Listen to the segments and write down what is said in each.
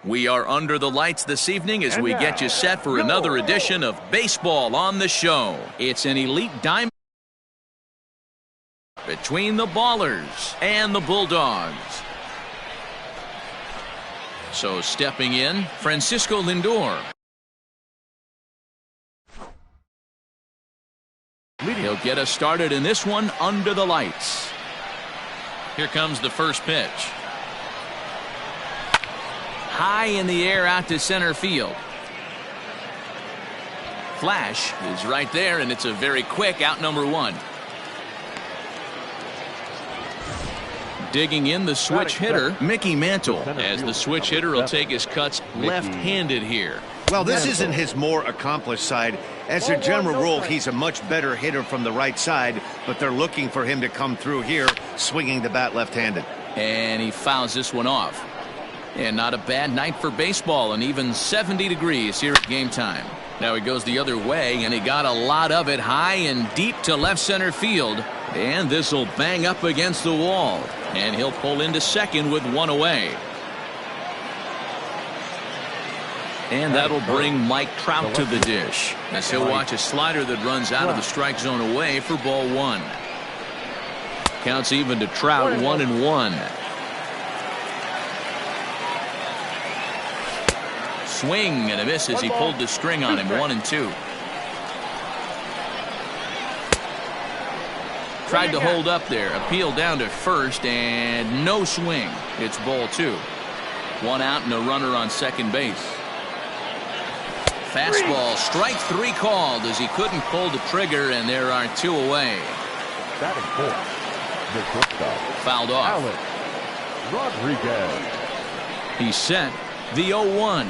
We are under the lights this evening as we get you set for another edition of Baseball on the Show. It's an elite diamond between the Ballers and the Bulldogs. So stepping in, Francisco Lindor. He'll get us started in this one under the lights. Here comes the first pitch. High in the air out to center field. Flash is right there, and it's a very quick out number one. Digging in the switch hitter, Mickey Mantle, as the switch hitter will take his cuts left-handed here. Well, this isn't his more accomplished side. As a general rule, he's a much better hitter from the right side, but they're looking for him to come through here, swinging the bat left-handed. And he fouls this one off. And not a bad night for baseball, and even 70 degrees here at game time. Now he goes the other way, and he got a lot of it high and deep to left center field. And this will bang up against the wall. And he'll pull into second with one away. And that'll bring Mike Trout to the dish, as he'll watch a slider that runs out of the strike zone away for ball one. Counts even to Trout, 1-1. Swing and a miss as he pulled the string on him, 1-2. Tried to hold up there, appeal down to first, and no swing. It's ball two. One out and a runner on second base. Fastball, strike three called as he couldn't pull the trigger, and there are two away. Fouled off. Alex Rodriguez. He's set. The 0-1.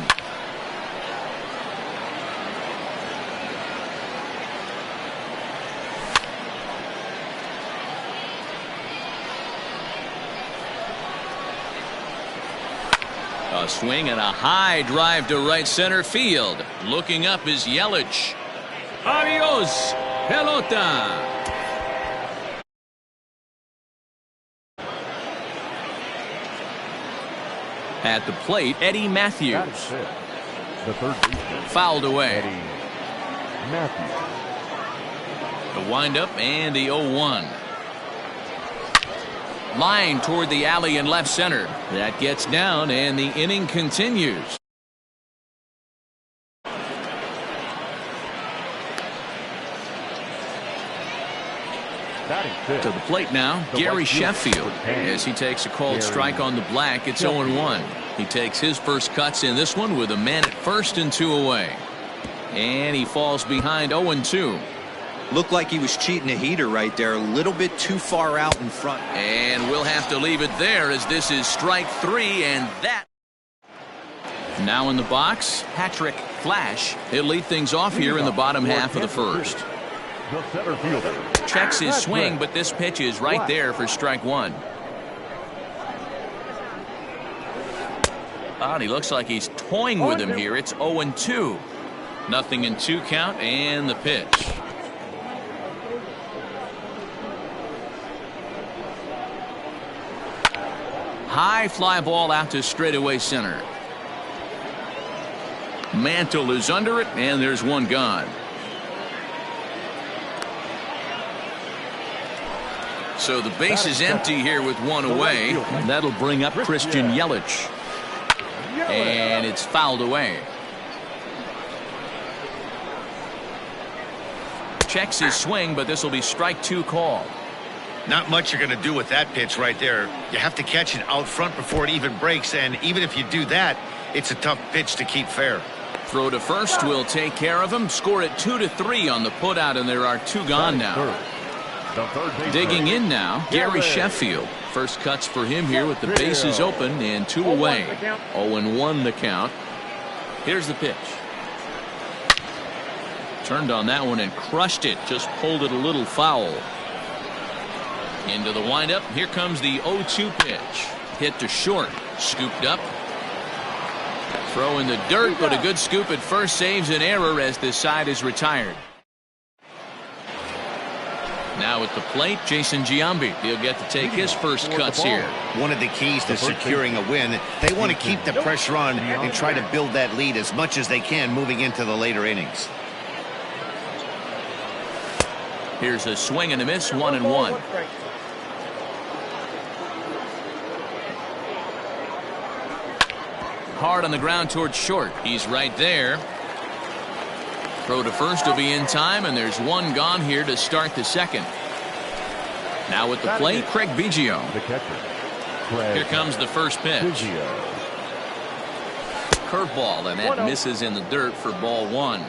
A swing and a high drive to right center field. Looking up is Yelich. Adios, pelota. At the plate, Eddie Matthews. The third baseman. Fouled away. Eddie Matthews. The windup and the 0-1. Line toward the alley in left center. That gets down, and the inning continues. To the plate now, Gary Sheffield, as he takes a called strike on the black. It's 0-1. He takes his first cuts in this one with a man at first and two away. And he falls behind 0-2. Looked like he was cheating a heater right there, a little bit too far out in front. And we'll have to leave it there, as this is strike three, and that. Now in the box, Patrick Flash. He'll lead things off here in the bottom half of the first. The center fielder. Checks his swing, but this pitch is right there for strike one. Oh, he looks like he's toying with him here. It's 0-2. Nothing in two count, and the pitch. High fly ball out to straightaway center. Mantle is under it, and there's one gone. So the base is empty here with one away. And that'll bring up Christian Yelich. And it's fouled away. Checks his swing, but this will be strike two call. Not much you're going to do with that pitch right there. You have to catch it out front before it even breaks, and even if you do that, it's a tough pitch to keep fair. Throw to first will take care of him. Score it 2-3 on the putout, and there are two gone now. Digging in now, Gary Sheffield. First cuts for him here with the bases open and two away. 0-1 the count. Here's the pitch. Turned on that one and crushed it. Just pulled it a little foul. Into the windup. Here comes the 0-2 pitch. Hit to short. Scooped up. Throw in the dirt, but a good scoop at first saves an error as this side is retired. Now at the plate, Jason Giambi. He'll get to take his first cuts here. One of the keys to securing a win, they want to keep the pressure on and try to build that lead as much as they can moving into the later innings. Here's a swing and a miss, 1-1. Hard on the ground towards short. He's right there. Throw to first will be in time, and there's one gone here to start the second. Now at the plate, Craig Biggio. The catcher. Here comes the first pitch. Curveball, and that misses in the dirt for ball one.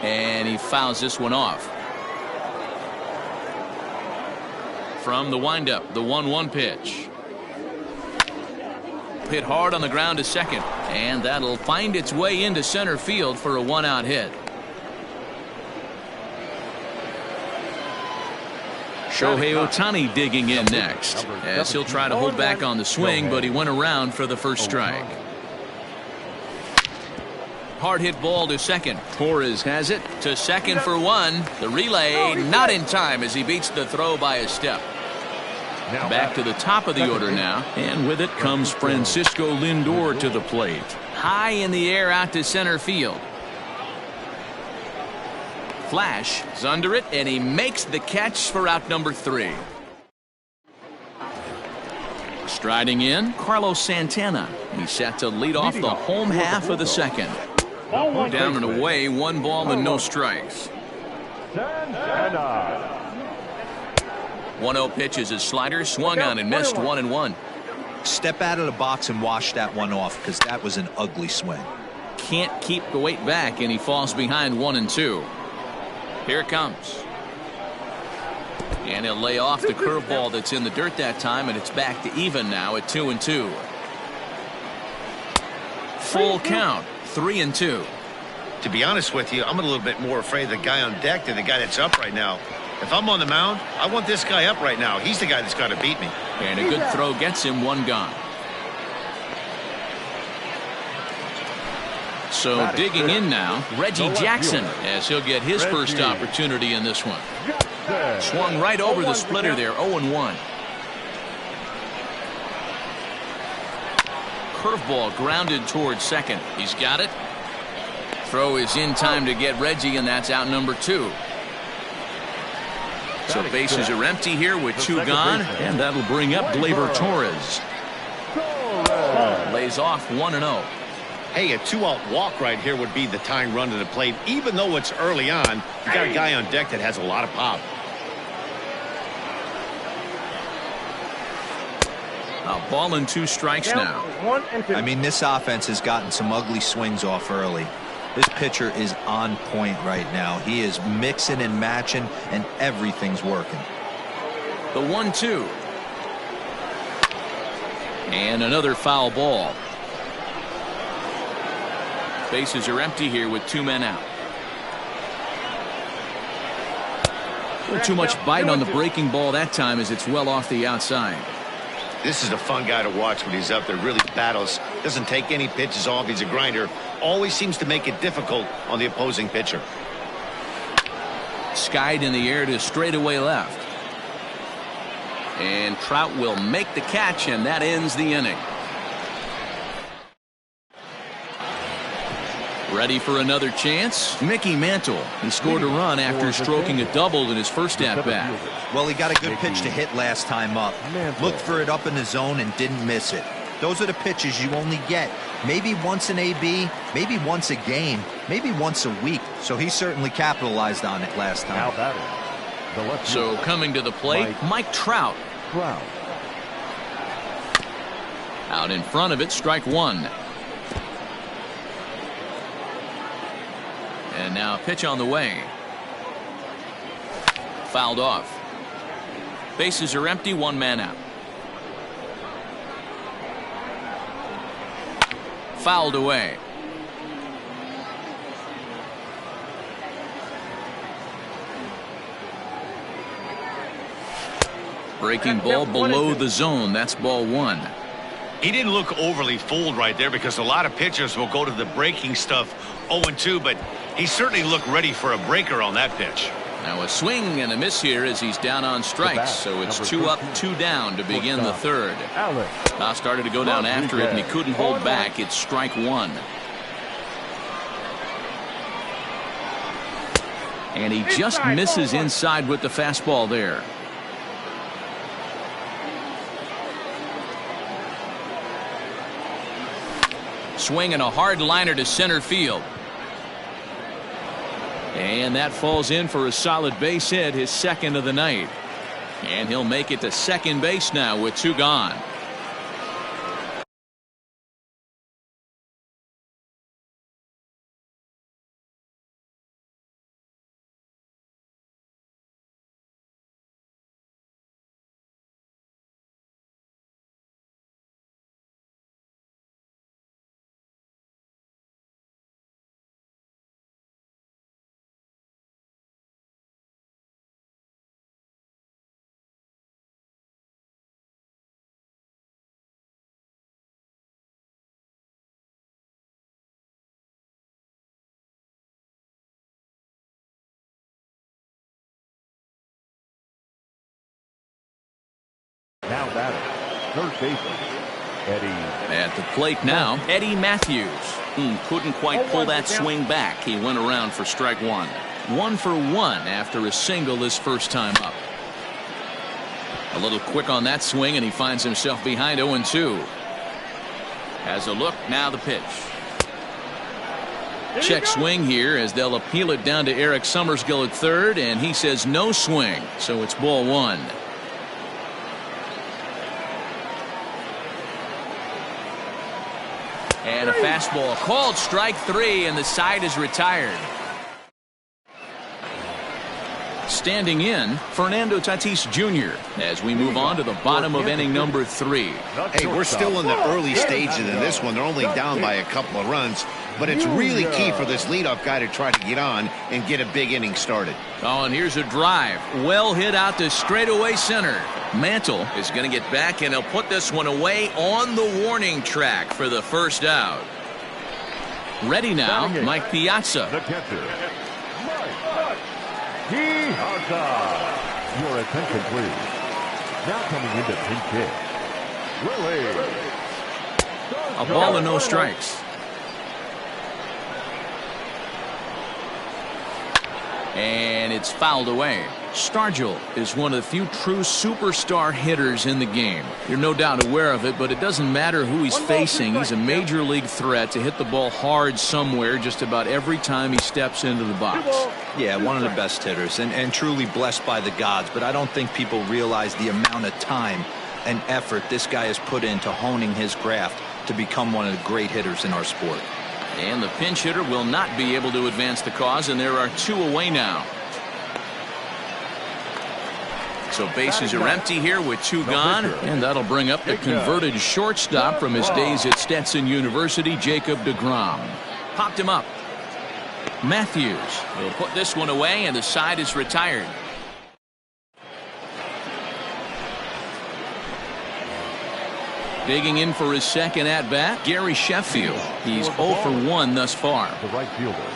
And he fouls this one off. From the windup, the 1-1 pitch. Hit hard on the ground to second, and that'll find its way into center field for a one-out hit. Shohei Ohtani digging in next, as he'll try to hold back on the swing, but he went around for the first strike. Hard hit ball to second. Torres has it to second for one. The relay not in time as he beats the throw by a step. Back to the top of the order now, and with it comes Francisco Lindor to the plate. High in the air out to center field. Flash is under it, and he makes the catch for out number 3. Striding in, Carlos Santana. He's set to lead off the home half of the second. Down and away, 1 ball and no strikes. 1-0 pitch is his slider, swung on and missed, 1-1. Step out of the box and wash that one off, because that was an ugly swing. Can't keep the weight back, and he falls behind 1-2. Here it comes. And he'll lay off the curveball that's in the dirt that time, and it's back to even now at 2-2. Full count, 3-2. To be honest with you, I'm a little bit more afraid of the guy on deck than the guy that's up right now. If I'm on the mound, I want this guy up right now. He's the guy that's got to beat me. And a good throw gets him 1 gone. So digging in now, Reggie Jackson, as he'll get his first opportunity in this one. Swung right over the splitter there, 0-1. Curveball grounded towards second. He's got it. Throw is in time to get Reggie, and that's out number 2. So bases are empty here with 2 gone, and that'll bring up Gleyber Torres. Lays off 1-0. Hey, a 2-out walk right here would be the tying run to the plate. Even though it's early on, you got a guy on deck that has a lot of pop. A ball and 2 strikes now. I mean, this offense has gotten some ugly swings off early. This pitcher is on point right now. He is mixing and matching, and everything's working. The 1-2. And another foul ball. Bases are empty here with 2 men out. A little too much bite on the breaking ball that time as it's well off the outside. This is a fun guy to watch when he's up there. Really battles. Doesn't take any pitches off. He's a grinder. Always seems to make it difficult on the opposing pitcher. Skied in the air to straightaway left. And Trout will make the catch, and that ends the inning. Ready for another chance? Mickey Mantle. He scored a run after stroking a double in his first at-bat. Well, he got a good pitch to hit last time up. Looked for it up in the zone and didn't miss it. Those are the pitches you only get maybe once an AB, maybe once a game, maybe once a week. So he certainly capitalized on it last time. So coming to the plate, Mike Trout. Out in front of it, strike 1. And now a pitch on the way. Fouled off. Bases are empty, 1 man out. Fouled away. Breaking ball below the zone. That's ball 1. He didn't look overly fooled right there because a lot of pitchers will go to the breaking stuff 0-2, but he certainly looked ready for a breaker on that pitch. Now a swing and a miss here as he's down on strikes. So it's 2 up, 2 down to begin the third. Now started to go down after it, and he couldn't hold back. It's strike 1. And he just misses inside with the fastball there. Swinging a hard liner to center field. And that falls in for a solid base hit, his second of the night. And he'll make it to second base now with 2 gone. Now batter, third baseman, Eddie. At the plate now, Eddie Matthews. Couldn't quite pull that swing back. He went around for strike 1. 1 for 1 after a single his first time up. A little quick on that swing, and he finds himself behind 0-2. Has a look, now the pitch. Check swing here as they'll appeal it down to Eric Summersgill at third, and he says no swing, so it's ball 1. And a fastball called strike 3, and the side is retired. Standing in, Fernando Tatis Jr. as we move on to the bottom of inning number 3. Hey, we're still in the early stages in this one. They're only down by a couple of runs, but it's really key for this leadoff guy to try to get on and get a big inning started. Oh, and here's a drive. Well hit out to straightaway center. Mantle is going to get back, and he'll put this one away on the warning track for the first out. Ready now, Mike Piazza. The catcher, Mike Piazza. Your attention, please. Now coming into pinch hit, Willie. A ball and no strikes. And it's fouled away. Stargell is one of the few true superstar hitters in the game. You're no doubt aware of it, but it doesn't matter who he's facing. He's a major league threat to hit the ball hard somewhere just about every time he steps into the box. Yeah, one of the best hitters and truly blessed by the gods, but I don't think people realize the amount of time and effort this guy has put into honing his craft to become one of the great hitters in our sport. And the pinch hitter will not be able to advance the cause, and there are 2 away now. So bases are empty here with 2 gone, and that'll bring up the converted shortstop from his days at Stetson University, Jacob deGrom. Popped him up. Matthews will put this one away, and the side is retired. Digging in for his second at-bat, Gary Sheffield. He's 0 for 1 thus far. The right fielder,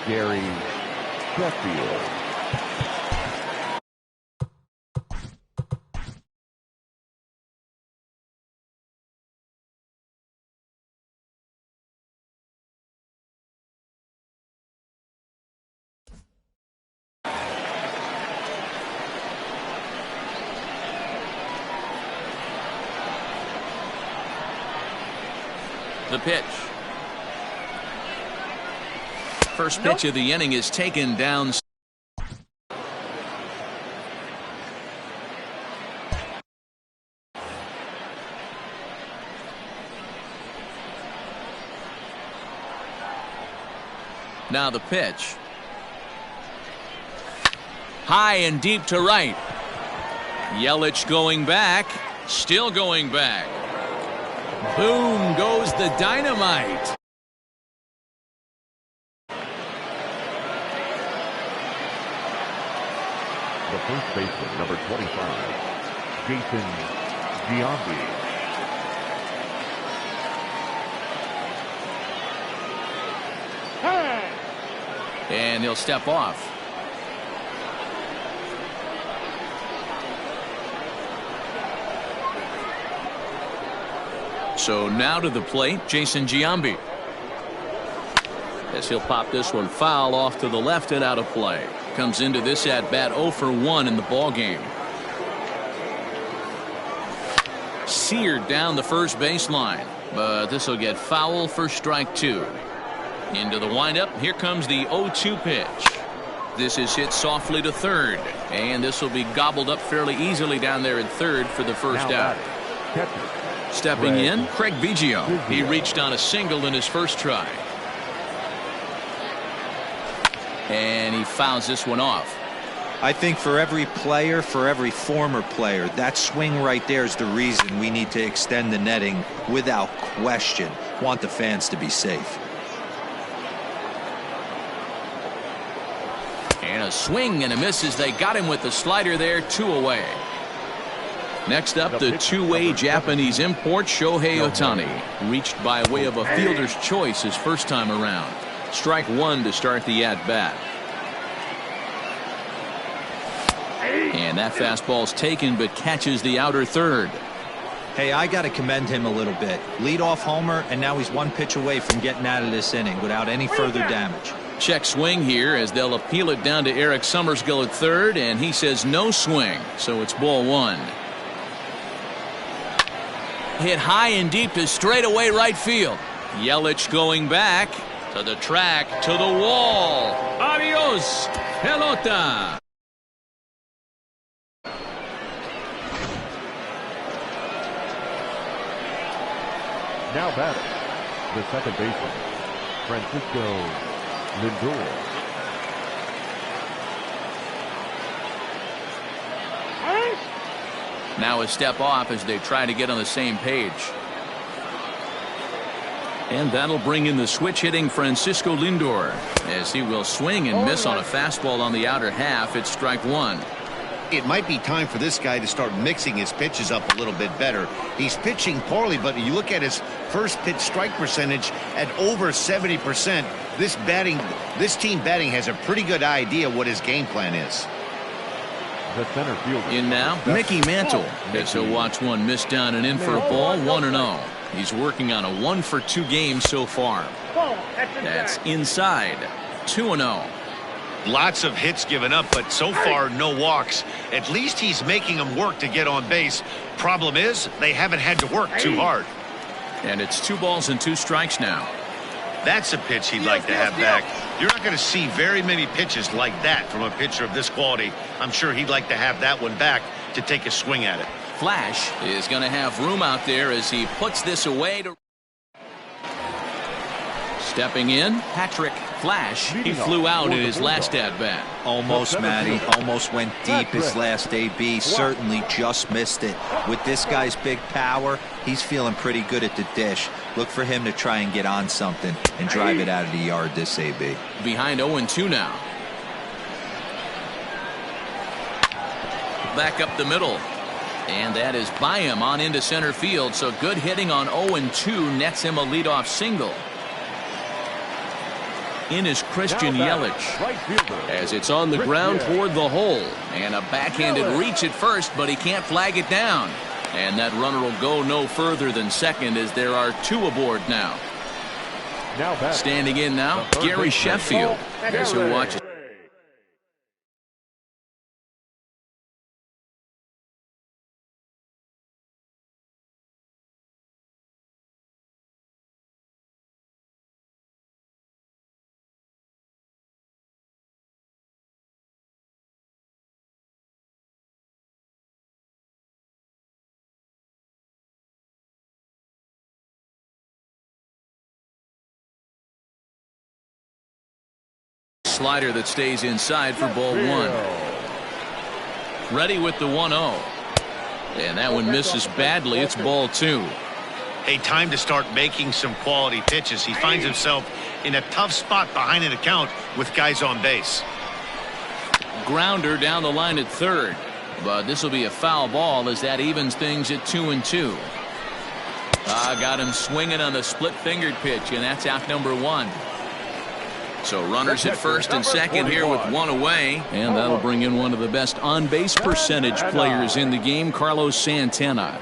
Gary Sheffield. The pitch. First pitch of the inning is taken down. Now the pitch. High and deep to right. Yelich going back. Still going back. Boom goes the dynamite. The first baseman, number 25, Jason Giambi. And he'll step off. So now to the plate, Jason Giambi. As he'll pop this one foul off to the left and out of play. Comes into this at bat 0 for 1 in the ball game. Seared down the first baseline, but this will get foul for strike 2. Into the windup. Here comes the 0-2 pitch. This is hit softly to third, and this will be gobbled up fairly easily down there in third for the first out. Stepping in, Craig Biggio. He reached on a single in his first try. And he fouls this one off. I think for every player, for every former player, that swing right there is the reason we need to extend the netting without question. Want the fans to be safe. And a swing and a miss as they got him with the slider there, 2 away. Next up, the two-way Japanese import Shohei Ohtani. Reached by way of a fielder's choice his first time around. Strike 1 to start the at-bat. And that fastball's taken but catches the outer third. Hey, I got to commend him a little bit. Leadoff homer, and now he's 1 pitch away from getting out of this inning without any further damage. Check swing here as they'll appeal it down to Eric Summersgill at third, and he says no swing, so it's ball 1. Hit high and deep to straightaway right field. Yelich going back to the track, to the wall. Adios, pelota. Now batting, the second baseman, Francisco Lindor. Now a step off as they try to get on the same page. And that'll bring in the switch hitting Francisco Lindor as he will swing and miss on a fastball on the outer half. It's strike 1. It might be time for this guy to start mixing his pitches up a little bit better. He's pitching poorly, but you look at his first pitch strike percentage at over 70%. This team batting has a pretty good idea what his game plan is. The center fielder. In now, Mickey Mantle. As he'll watch one miss down and in for a ball, 1-0. He's working on a 1-for-2 game so far. That's inside. 2-0. Lots of hits given up, but so far no walks. At least he's making them work to get on base. Problem is, they haven't had to work too hard. And it's 2 balls and 2 strikes now. That's a pitch he'd like to have back. You're not going to see very many pitches like that from a pitcher of this quality. I'm sure he'd like to have that one back to take a swing at it. Flash is going to have room out there as he puts this away. Stepping in, Patrick Flash. He flew out in his last at-bat. Almost, Matty. Almost went deep his last AB. Certainly just missed it. With this guy's big power, he's feeling pretty good at the dish. Look for him to try and get on something and drive it out of the yard this AB. Behind 0-2 now. Back up the middle. And that is by him on into center field. So good hitting on 0-2 nets him a leadoff single. In is Christian Yelich as it's on the ground toward the hole, and a backhanded reach at first, but he can't flag it down, and that runner will go no further than second as there are 2 aboard now. Standing in now, Gary Sheffield as he'll watch it. Slider that stays inside for ball 1. Ready with the 1-0. And that one misses badly. It's ball 2. Hey, time to start making some quality pitches. He finds himself in a tough spot behind an account with guys on base. Grounder down the line at third. But this will be a foul ball as that evens things at 2-2. Got him swinging on the split-fingered pitch, and that's out number 1. So runners at first and second here with one away. And that'll bring in one of the best on-base percentage players in the game, Carlos Santana.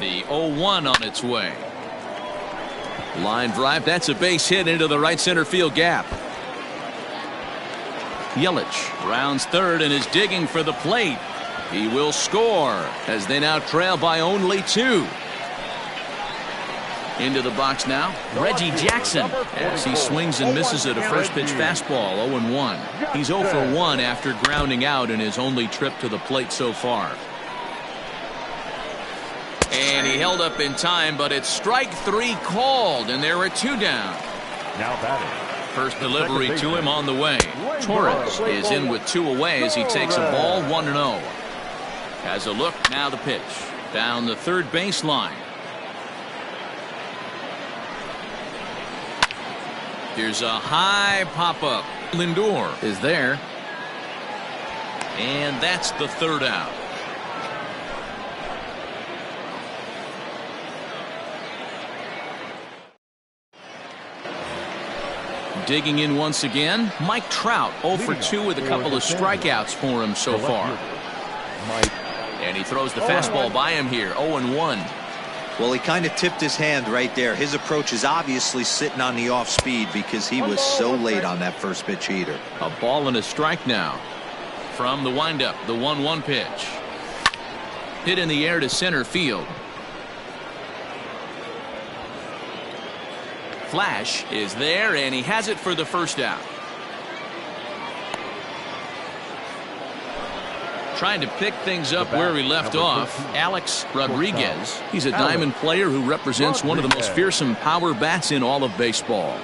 The 0-1 on its way. Line drive. That's a base hit into the right center field gap. Yelich rounds third and is digging for the plate. He will score as they now trail by only 2. Into the box now, Reggie Jackson, as he swings and misses at a first pitch fastball. 0-1. He's 0 for 1 after grounding out in his only trip to the plate so far. And he held up in time, but it's strike 3 called, and there are 2 down. Now batting. First delivery to him on the way. Torres is in with 2 away as he takes a ball 1-0. Has a look, now the pitch. Down the third baseline. Here's a high pop-up. Lindor is there. And that's the 3rd out. Digging in once again, Mike Trout 0 for 2 with a couple of strikeouts for him so far. And he throws the fastball by him here, 0-1. Well, he kind of tipped his hand right there. His approach is obviously sitting on the off speed because he was so late on that first pitch heater. A ball and a strike now. From the windup, the 1-1 pitch. Hit in the air to center field. Flash is there, and he has it for the first out. Trying to pick things up where we left off, Alex Rodriguez. He's a diamond player who represents one of the most fearsome power bats in all of baseball.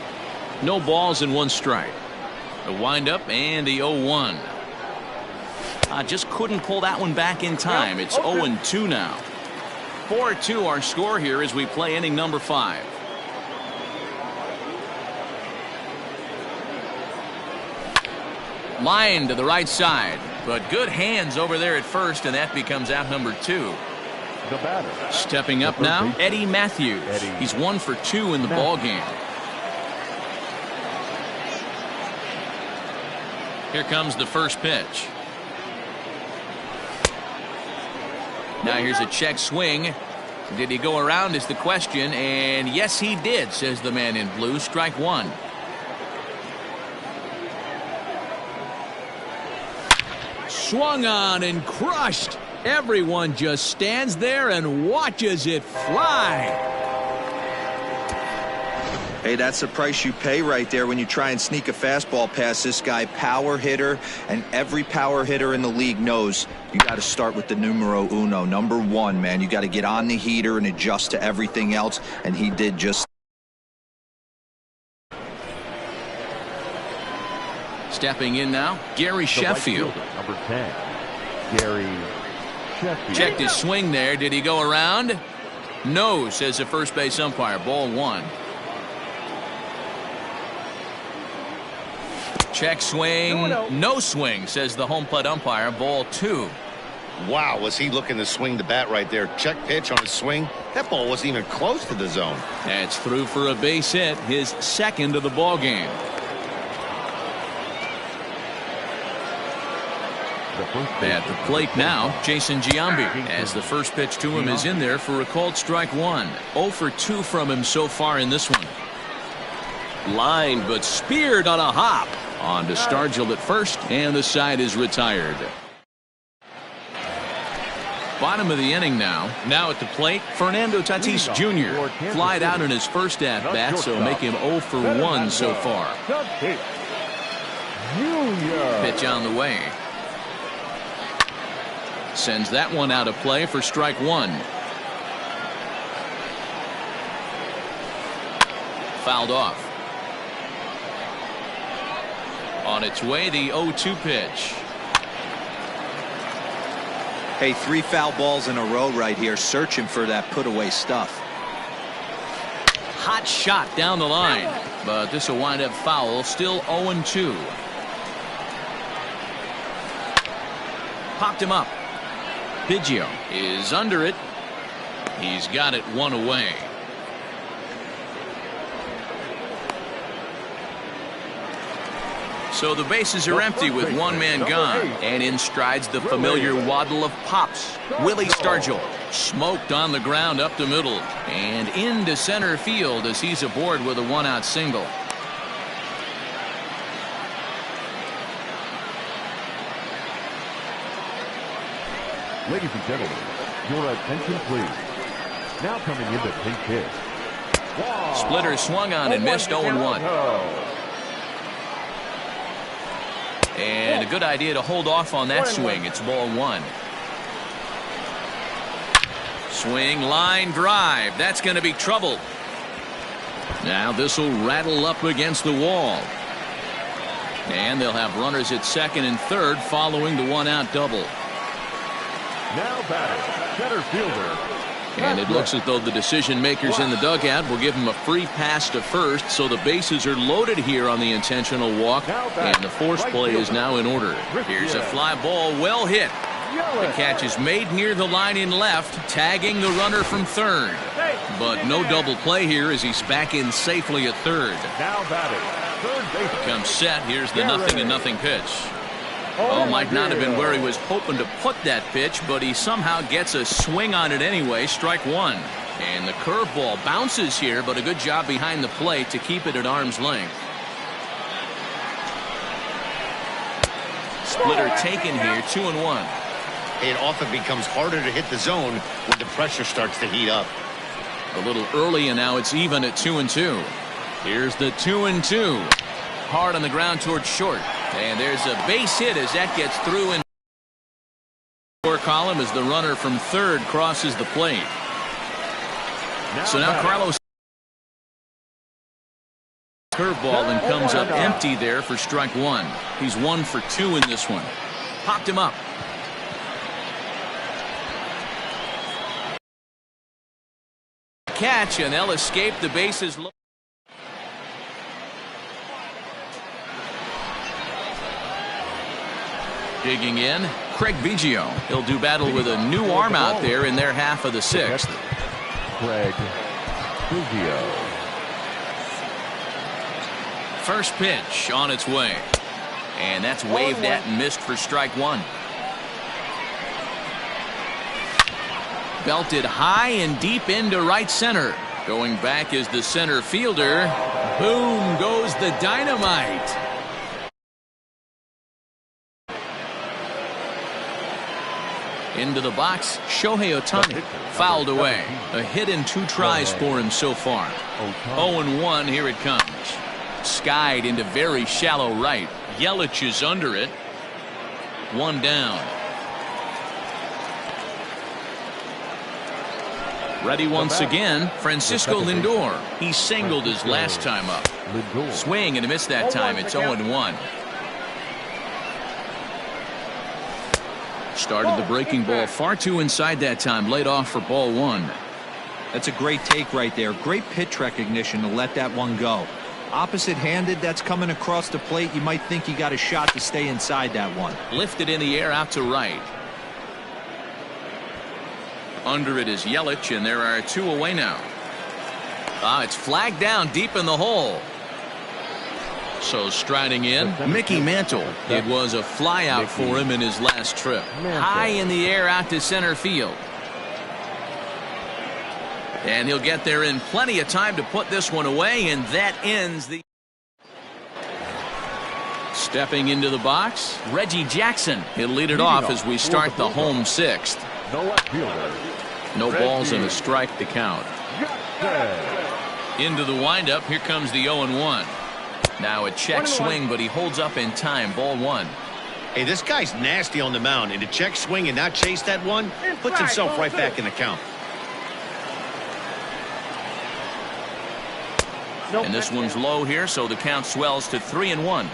No balls and 1 strike. The windup and the 0-1. Just couldn't pull that one back in time. It's 0-2 now. 4-2 our score here as we play inning number 5. Line to the right side, but good hands over there at first, and that becomes out number 2. The batter. Stepping up now, Eddie Matthews. He's 1 for 2 in the ball game. Here comes the first pitch. Now here's a check swing. Did he go around is the question, and yes he did, says the man in blue. Strike 1. Swung on and crushed. Everyone just stands there and watches it fly. Hey, that's the price you pay right there when you try and sneak a fastball past this guy. Power hitter, and every power hitter in the league knows you got to start with the numero uno, number 1, man. You got to get on the heater and adjust to everything else, and he did just. Stepping in now, Gary Sheffield. Number 10, Gary Sheffield. Checked his swing there. Did he go around? No, says the first base umpire. Ball 1. Check swing. No swing, says the home plate umpire. Ball 2. Wow, was he looking to swing the bat right there. Check pitch on his swing. That ball wasn't even close to the zone. That's through for a base hit, his 2nd of the ball game. At the plate now, Jason Giambi, as the first pitch to him is in there for a called strike 1. 0 for 2 from him so far in this one. Lined but speared on a hop. On to Stargell at first, and the side is retired. Bottom of the inning now. Now at the plate, Fernando Tatis Jr. flied out in his first at-bat, so make him 0 for 1 so far. Pitch on the way. Sends that one out of play for strike 1. Fouled off. On its way, the 0-2 pitch. Hey, 3 foul balls in a row right here, searching for that put-away stuff. Hot shot down the line, but this will wind up foul. Still 0-2. Popped him up. Biggio is under it. He's got it 1 away. So the bases are empty with one man gone. And in strides the familiar waddle of Pops. Willie Stargell smoked on the ground up the middle. And into center field as he's aboard with a one-out single. Ladies and gentlemen, your attention please. Now coming into pinch hit. Splitter swung on and missed 0-1. And a good idea to hold off on that swing. It's ball one. Swing, line drive. That's going to be trouble. Now this will rattle up against the wall. And they'll have runners at second and third following the one-out double. Now batting, center fielder. And it looks as though the decision makers in the dugout will give him a free pass to first, so the bases are loaded here on the intentional walk, and the force play is now in order. Here's a fly ball, well hit. The catch is made near the line in left, tagging the runner from third. But no double play here as he's back in safely at third. Now batting, third base. Comes set. Here's the 0-0 pitch. Oh, might not have been where he was hoping to put that pitch, but he somehow gets a swing on it anyway. Strike one. And the curveball bounces here, but a good job behind the plate to keep it at arm's length. Splitter taken here, 2-1. It often becomes harder to hit the zone when the pressure starts to heat up. A little early, and now it's even at 2-2. Here's the 2-2. Hard on the ground towards short. And there's a base hit as that gets through in the score column as the runner from third crosses the plate. So now Carlos curveball and comes up empty there for strike one. He's 1 for 2 in this one. Popped him up. Catch, and they'll escape the bases. Digging in, Craig Biggio. He'll do battle with a new arm out there in their half of the sixth. Craig Biggio. First pitch on its way. And that's waved at and missed for strike one. Belted high and deep into right center. Going back is the center fielder. Boom goes the dynamite. Into the box, Shohei Ohtani fouled away. A hit in 2 tries for him so far. 0-1, here it comes. Skied into very shallow right. Yelich is under it. 1 down. Ready once again, Francisco Lindor. He singled his last time up. Swing and a miss that time. It's 0-1. Started the breaking ball far too inside that time. Laid off for ball one. That's a great take right there. Great pitch recognition to let that one go. Opposite handed, that's coming across the plate. You might think you got a shot to stay inside that one. Lifted in the air out to right. Under it is Yelich, and there are 2 away now. It's flagged down deep in the hole. So striding in, Mickey Mantle. It was a fly out for him in his last trip. High in the air out to center field. And he'll get there in plenty of time to put this one away, and that ends the... Stepping into the box, Reggie Jackson. He'll lead it off as we start the home sixth. No balls and a strike to count. Into the windup, here comes the 0-1. Now a check swing, but he holds up in time. Ball one. Hey, this guy's nasty on the mound, and to check swing and not chase that one puts himself right back in the count. And this one's low here, so the count swells to 3-1.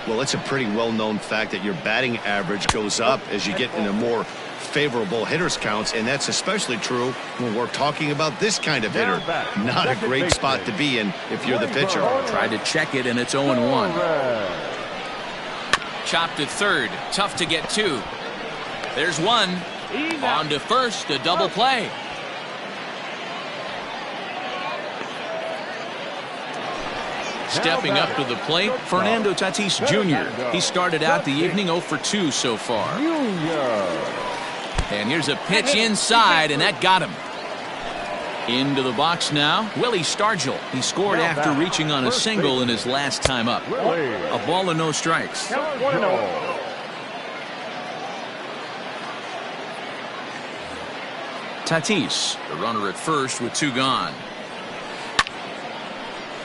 Well, it's a pretty well-known fact that your batting average goes up as you get into more favorable hitters counts, and that's especially true when we're talking about this kind of hitter. Not a great spot to be in if you're the pitcher. Tried to check it, and it's 0-1. Chopped to third. Tough to get to. There's one. On to first. A double play. Stepping up to the plate, Fernando Tatis Jr. He started out the evening 0 for 2 so far. And here's a pitch inside, and that got him. Into the box now, Willie Stargell. He scored after reaching on a single in his last time up. A ball and no strikes. Tatis, the runner at first with 2 gone.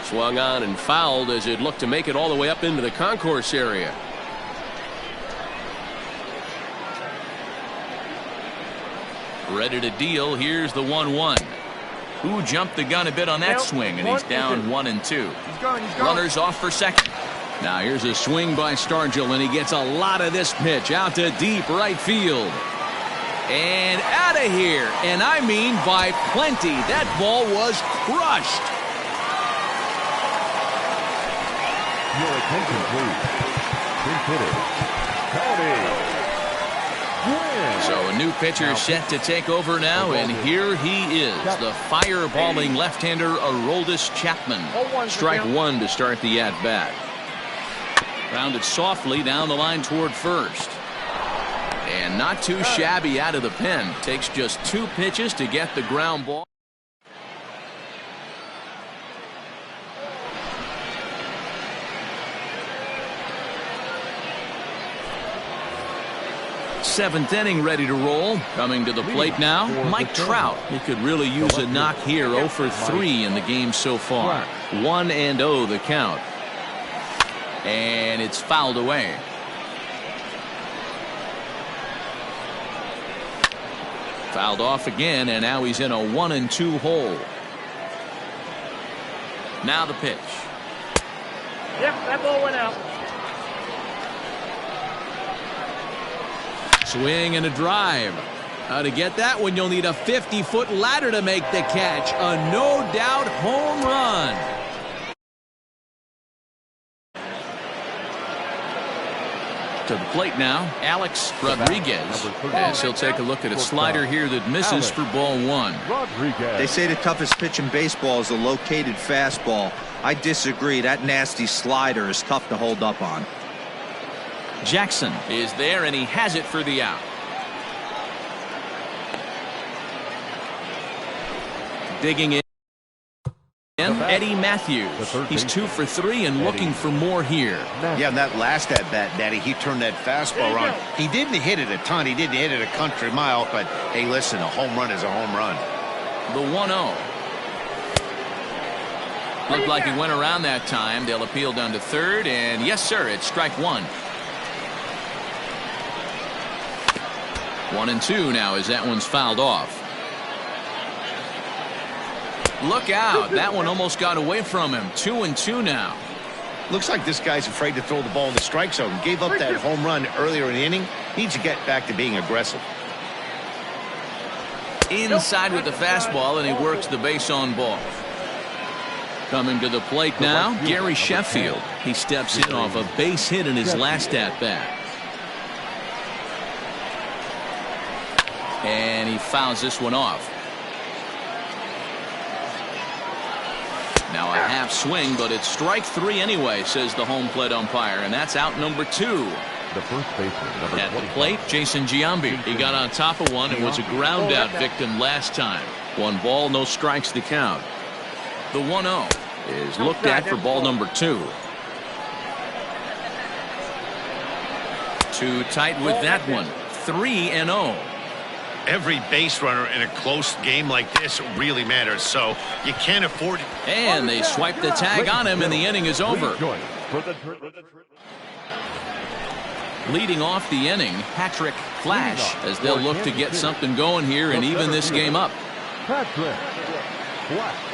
Swung on and fouled as it looked to make it all the way up into the concourse area. Ready to deal. Here's the 1-1. Who jumped the gun a bit on that swing, and he's down 1-2. Runners off for second. Now here's a swing by Stargell, and he gets a lot of this pitch out to deep right field. And out of here, and I mean by plenty. That ball was crushed. Your attention, please. Pinch hitter, Tony. So a new pitcher set to take over now, and here he is, the fireballing left-hander Aroldis Chapman. Strike 1 to start the at-bat. Rounded softly down the line toward first. And not too shabby out of the pen. Takes just 2 pitches to get the ground ball. Seventh inning ready to roll. Coming to the plate now, Mike Trout. He could really use a knock here. 0 for 3 in the game so far. 1-0 the count. And it's fouled away. Fouled off again, and now he's in a 1-2 hole. Now the pitch. Yep, that ball went out. Swing and a drive. How to get that one? You'll need a 50-foot ladder to make the catch. A no-doubt home run. To the plate now, Alex Rodriguez, as he'll take a look at a slider here that misses for ball 1. They say the toughest pitch in baseball is a located fastball. I disagree. That nasty slider is tough to hold up on. Jackson is there, and he has it for the out. Digging in, Eddie Matthews. He's 2 for 3 and looking for more here. Yeah, and that last at-bat, Daddy, he turned that fastball around. He didn't hit it a ton. He didn't hit it a country mile, but, hey, listen, a home run is a home run. The 1-0. Looked like he went around that time. They'll appeal down to third, and yes, sir, it's strike 1. 1-2 now as that one's fouled off. Look out. That one almost got away from him. 2-2 now. Looks like this guy's afraid to throw the ball in the strike zone. Gave up that home run earlier in the inning. Needs to get back to being aggressive. Inside with the fastball, and he works the base on ball. Coming to the plate now, Gary Sheffield. He steps in off a base hit in his last at-bat. And he fouls this one off. Now a half swing, but it's strike 3 anyway, says the home plate umpire, and that's out number 2. The first baseman, number At the plate, Jason Giambi. He got on top of one and was a ground out victim last time. 1 ball, no strikes to count. The 1-0 is looked at for ball number 2. Too tight with that one. 3-0. Every base runner in a close game like this really matters, so you can't afford it. And they swipe the tag on him, and the inning is over. Leading off the inning, Patrick Flash, as they'll look to get something going here and even this game up. Patrick Flash.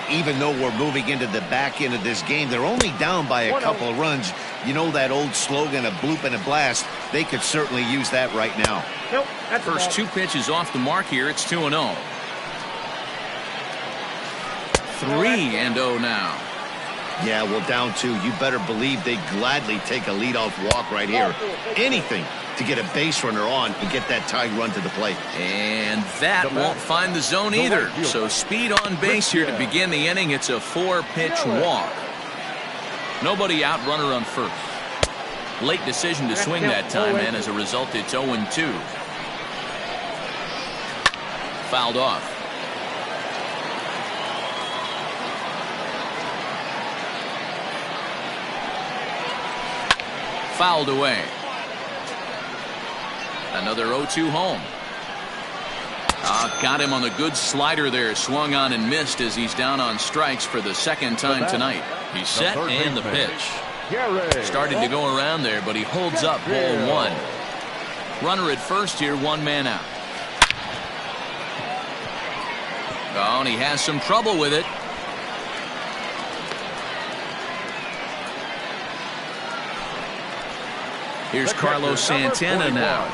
Even though we're moving into the back end of this game, they're only down by a couple of runs. You know that old slogan, a bloop and a blast. They could certainly use that right now. Nope, that's First 2 pitches off the mark here. It's 2-0. 3-0 now. Yeah, well, down 2. You better believe they gladly take a leadoff walk right here. Anything to get a base runner on and get that tying run to the plate. And that won't find the zone either. So speed on base here to begin the inning. It's a 4-pitch walk. Nobody out, runner on first. Late decision to swing that time, and as a result, it's 0-2. Fouled off. Fouled away. Another 0-2 home. Got him on the good slider there. Swung on and missed as he's down on strikes for the second time tonight. He's set and the pitch. Started to go around there, but he holds up ball one. Runner at first here, one man out. Oh, and he has some trouble with it. Here's Carlos Santana now.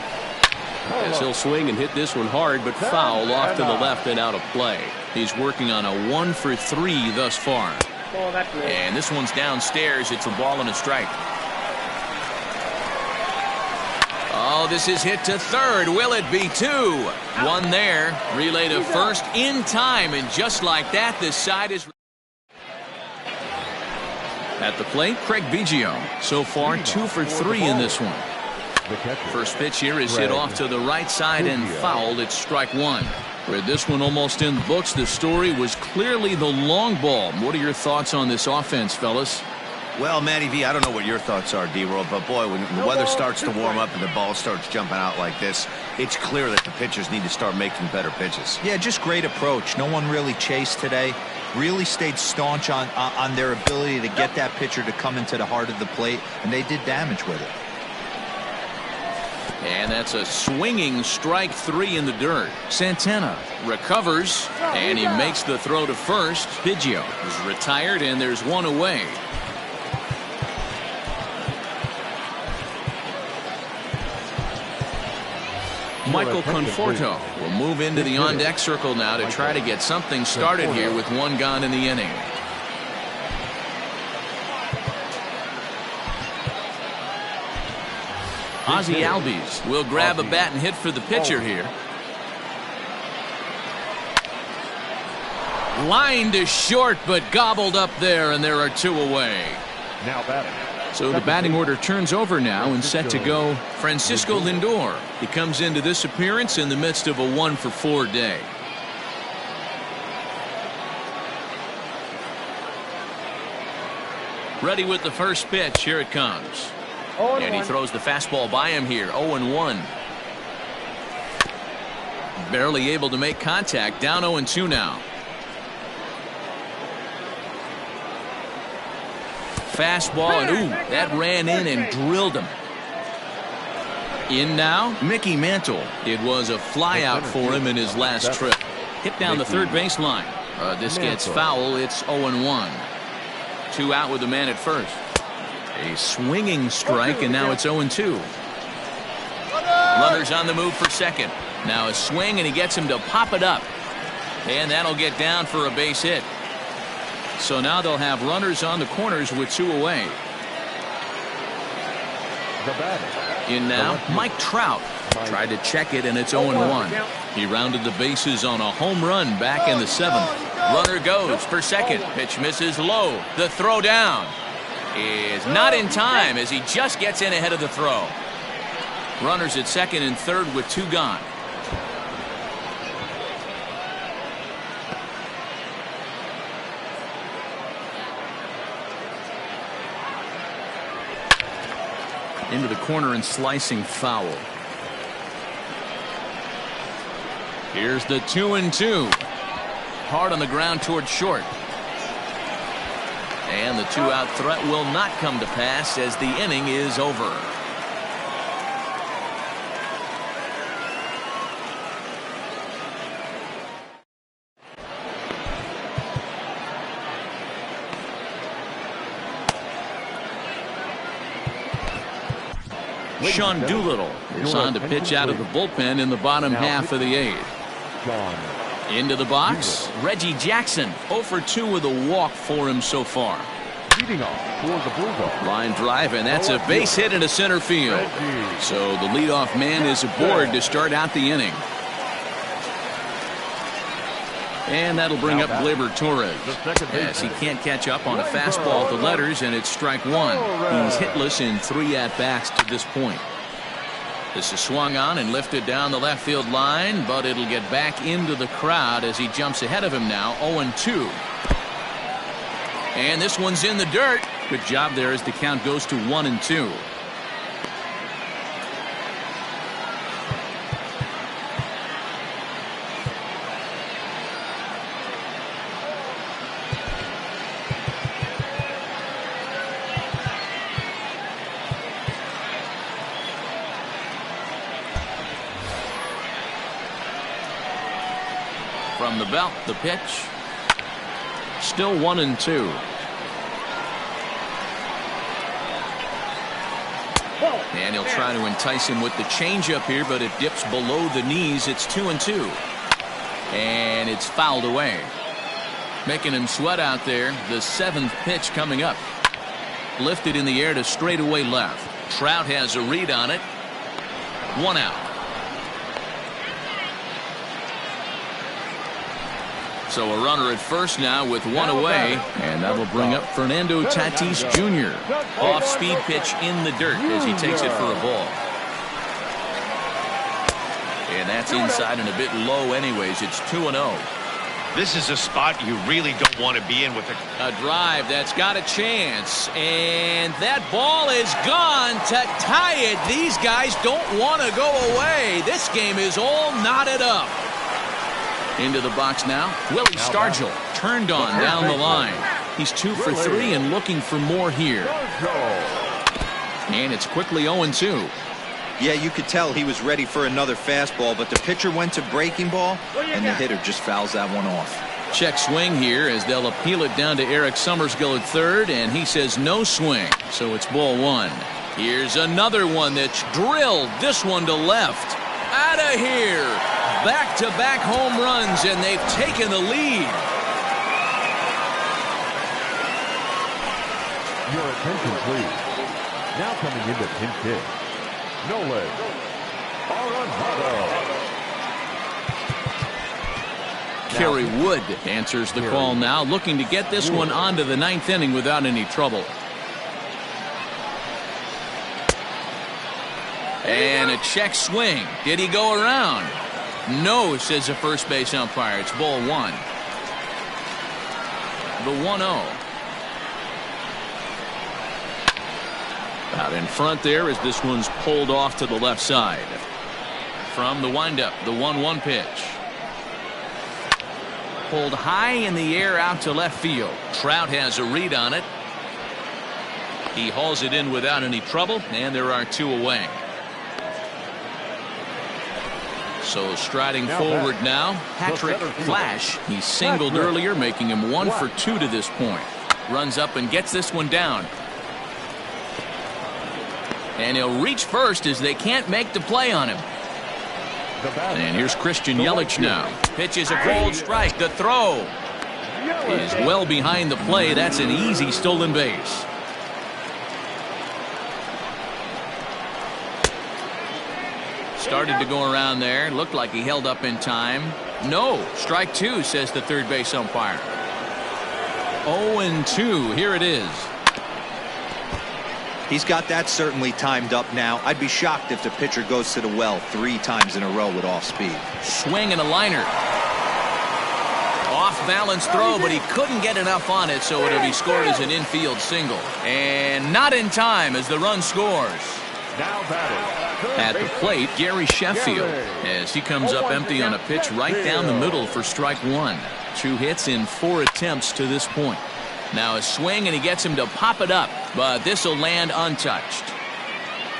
As he'll swing and hit this one hard, but foul off to the left and out of play. He's working on a 1-for-3 thus far. And this one's downstairs. It's a ball and a strike. Oh, this is hit to third. Will it be two? One there. Relay to first in time. And just like that, this side is... At the plate, Craig Biggio. So far, 2-for-3 in this one. First pitch here is hit off to the right side and fouled. It's strike one. With this one almost in the books, the story was clearly the long ball. What are your thoughts on this offense, fellas? Well, Matty V, I don't know what your thoughts are, D-Roll, but boy, when the weather starts to warm up and the ball starts jumping out like this, it's clear that the pitchers need to start making better pitches. Yeah, just great approach. No one really chased today. Really stayed staunch on their ability to get that pitcher to come into the heart of the plate, and they did damage with it. And that's a swinging strike three in the dirt. Santana recovers, and he makes the throw to first. Biggio is retired, and there's one away. Michael Conforto will move into the on-deck circle now to try to get something started here with one gone in the inning. Ozzie Albies will grab a bat and hit for the pitcher here. Line to short, but gobbled up there, and there are two away. Now batting. So the batting order turns over now and set to go Francisco Lindor. He comes into this appearance in the midst of a 1-for-4 day. Ready with the first pitch. Here it comes. And he throws the fastball by him here. 0-1. Barely able to make contact. Down 0-2 now. Fastball, and ooh, that ran in and drilled him. In now, Mickey Mantle. It was a fly out for him in his last trip. Hit down the third baseline. This gets foul. It's 0-1. Two out with the man at first. A swinging strike, and now it's 0-2. Runners on the move for second. Now a swing, and he gets him to pop it up. And that'll get down for a base hit. So now they'll have runners on the corners with two away. In now, Mike Trout. Tried to check it, and it's 0-1. He rounded the bases on a home run back in the 7th. Runner goes for second. Pitch misses low. The throw down is not in time as he just gets in ahead of the throw. Runners at second and third with two gone. Into the corner and slicing foul. Here's the 2-2. Hard on the ground toward short. And the two-out threat will not come to pass as the inning is over. Sean Doolittle is on to pitch out of the bullpen in the bottom half of the 8th. Into the box, Reggie Jackson. 0-for-2 with a walk for him so far. Leading off for the Bulldogs. Line drive, and that's a base hit into center field. So the leadoff man is aboard to start out the inning. And that'll bring up Gleyber Torres. Yes, he can't catch up on a fastball at the letters, and it's strike one. He's hitless in 3 at-bats to this point. This is swung on and lifted down the left field line, but it'll get back into the crowd as he jumps ahead of him now, 0-2. And this one's in the dirt. Good job there as the count goes to 1-2. From the belt, the pitch. Still 1-2. And he'll try to entice him with the changeup here, but it dips below the knees. It's 2-2. And it's fouled away. Making him sweat out there. The 7th pitch coming up. Lifted in the air to straightaway left. Trout has a read on it. 1 out. So a runner at first now with 1 away, and that'll bring up Fernando Tatis Jr. Off-speed pitch in the dirt as he takes it for a ball. And that's inside and a bit low anyways. It's 2-0. This is a spot you really don't want to be in with a drive that's got a chance, and that ball is gone to tie it. These guys don't want to go away. This game is all knotted up. Into the box now. Willie Stargell turned on down the line. He's 2 for 3 and looking for more here. And it's quickly 0-2. Yeah, you could tell he was ready for another fastball, but the pitcher went to breaking ball, and the hitter just fouls that one off. Check swing here as they'll appeal it down to Eric Summersgill at third, and he says no swing, so it's ball 1. Here's another one that's drilled. This one to left. Out of here. Back-to-back home runs, and they've taken the lead. Your attention, please. Now coming into pinch hit, Nolan Arenado. Kerry Wood answers the call now, looking to get this one onto the 9th inning without any trouble. And a check swing. Did he go around? No, says the first base umpire. It's ball 1. The 1-0. Out in front there as this one's pulled off to the left side. From the windup, the 1-1 pitch. Pulled high in the air out to left field. Trout has a read on it. He hauls it in without any trouble, and there are 2 away. So striding forward now, Patrick Flash. He singled earlier, making him 1 for 2 to this point. Runs up and gets this one down. And he'll reach first as they can't make the play on him. And here's Christian Yelich now. Pitches a cold strike. The throw is well behind the play. That's an easy stolen base. Started to go around there. Looked like he held up in time. No. Strike 2, says the third base umpire. 0-2. Here it is. He's got that certainly timed up now. I'd be shocked if the pitcher goes to the well 3 times in a row with off speed. Swing and a liner. Off balance throw, but he couldn't get enough on it, so it'll be scored as an infield single. And not in time as the run scores. Now batting at the plate, Gary Sheffield, as he comes up empty on a pitch right down the middle for strike 1. 2 hits in 4 attempts to this point. Now a swing, and he gets him to pop it up, but this will land untouched.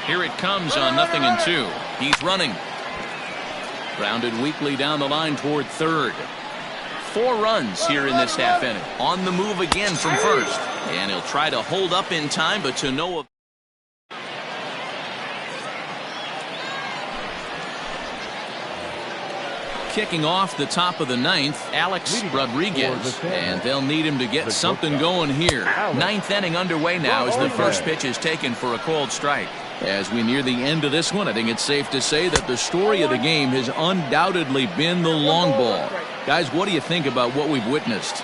Here it comes on 0-2. He's running. Grounded weakly down the line toward third. 4 runs here in this half inning. On the move again from first. And he'll try to hold up in time, but to no avail. Kicking off the top of the ninth, Alex Rodriguez, and they'll need him to get something going here. Ninth inning underway now as the first pitch is taken for a called strike. As we near the end of this one, I think it's safe to say that the story of the game has undoubtedly been the long ball. Guys, what do you think about what we've witnessed?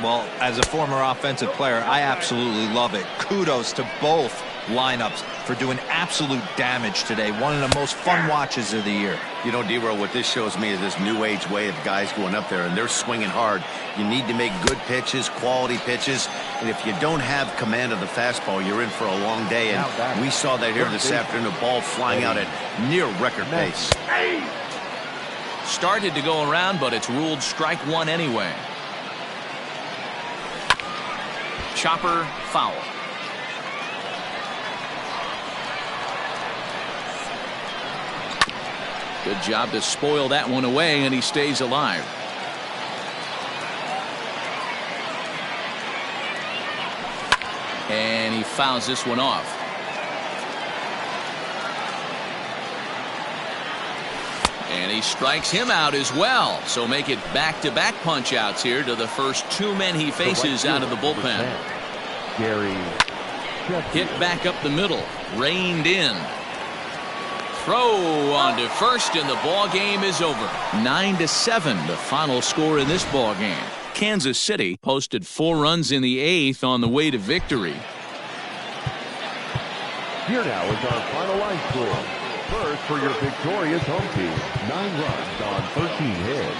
Well, as a former offensive player, I absolutely love it. Kudos to both lineups for doing absolute damage today. One of the most fun watches of the year. You know, D-Roll, what this shows me is this new age way of guys going up there, and they're swinging hard. You need to make good pitches, quality pitches, and if you don't have command of the fastball, you're in for a long day, and we saw that here this afternoon, the ball flying out at near record pace. Started to go around, but it's ruled strike one anyway. Chopper foul. Good job to spoil that one away, and he stays alive. And he fouls this one off. And he strikes him out as well. So make it back-to-back punch-outs here to the first two men he faces out of the bullpen. Hit back up the middle. Reined in. Throw on to first, and the ball game is over. 9-7, the final score in this ball game. Kansas City posted 4 runs in the 8th on the way to victory. Here now is our final line score. First for your victorious home team, 9 runs on 13 hits.